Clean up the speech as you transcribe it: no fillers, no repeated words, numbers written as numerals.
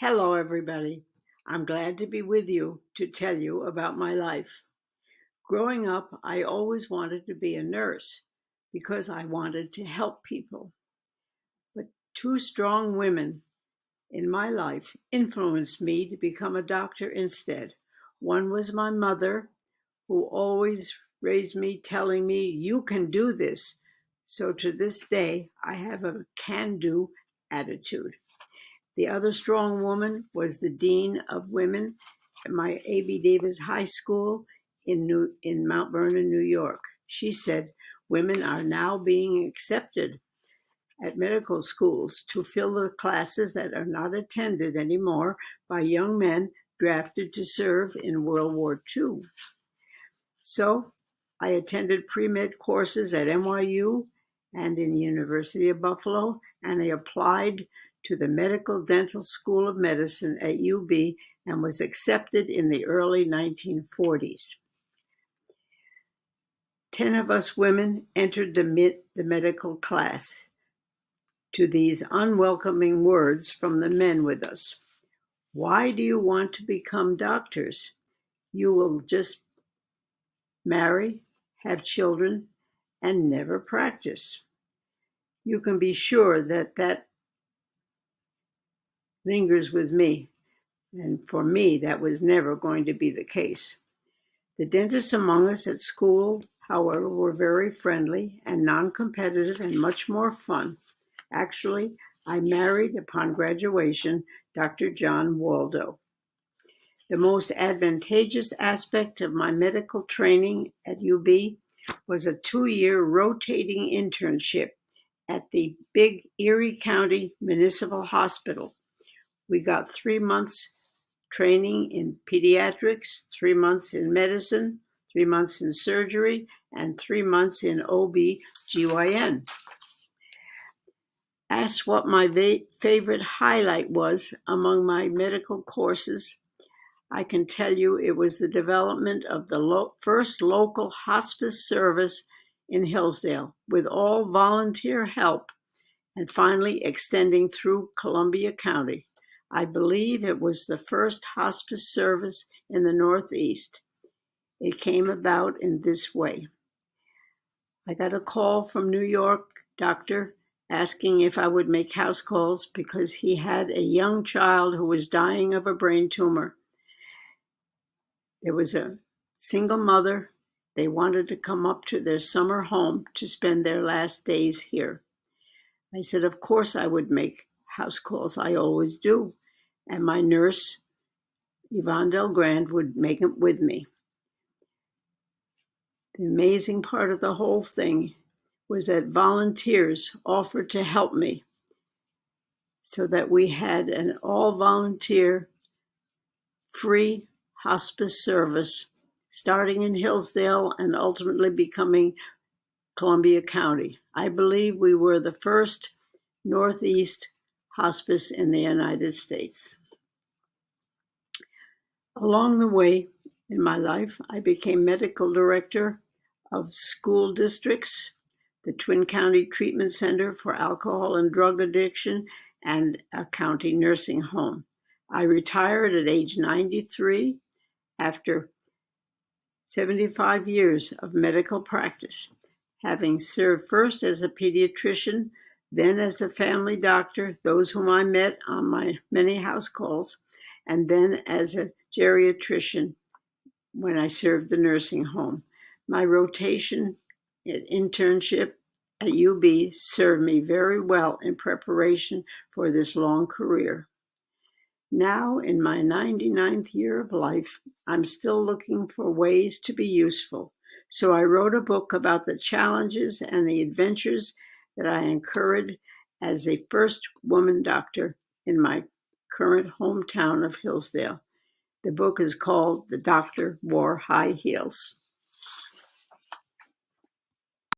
Hello, everybody. I'm glad to be with you to tell you about my life. Growing up, I always wanted to be a nurse because I wanted to help people. But two strong women in my life influenced me to become a doctor instead. One was my mother, who always raised me telling me, "You can do this." So to this day, I have a can do attitude. The other strong woman was the dean of women at my A.B. Davis High School in Mount Vernon, New York. She said women are now being accepted at medical schools to fill the classes that are not attended anymore by young men drafted to serve in World War II. So I attended pre-med courses at NYU and in the University of Buffalo, and I applied to the Medical Dental School of Medicine at UB and was accepted in the early 1940s. 10 of us women entered the medical class to these unwelcoming words from the men with us. "Why do you want to become doctors? You will just marry, have children, and never practice." You can be sure that lingers with me. And for me, that was never going to be the case. The dentists among us at school, however, were very friendly and non-competitive and much more fun. Actually, I married upon graduation Dr. John Waldo. The most advantageous aspect of my medical training at UB was a 2-year rotating internship at the big Erie County Municipal Hospital. We got 3 months training in pediatrics, 3 months in medicine, 3 months in surgery, and 3 months in OB/GYN. Asked what my favorite highlight was among my medical courses, I can tell you it was the development of the first local hospice service in Hillsdale with all volunteer help, and finally extending through Columbia County. I believe it was the first hospice service in the Northeast. It came about in this way. I got a call from New York doctor asking if I would make house calls because he had a young child who was dying of a brain tumor. There was a single mother. They wanted to come up to their summer home to spend their last days here. I said, of course I would make house calls. I always do. And my nurse, Yvonne Del Grand, would make it with me. The amazing part of the whole thing was that volunteers offered to help me so that we had an all-volunteer free hospice service starting in Hillsdale and ultimately becoming Columbia County. I believe we were the first Northeast hospice in the United States. Along the way in my life, I became medical director of school districts, the Twin County Treatment Center for Alcohol and Drug Addiction, and a county nursing home. I retired at age 93 after 75 years of medical practice, having served first as a pediatrician, then as a family doctor, those whom I met on my many house calls, and then as a geriatrician when I served the nursing home. My rotation internship at UB served me very well in preparation for this long career. Now, in my 99th year of life, I'm still looking for ways to be useful. So I wrote a book about the challenges and the adventures that I incurred as a first woman doctor in my current hometown of Hillsdale. The book is called The Doctor Wore High Heels.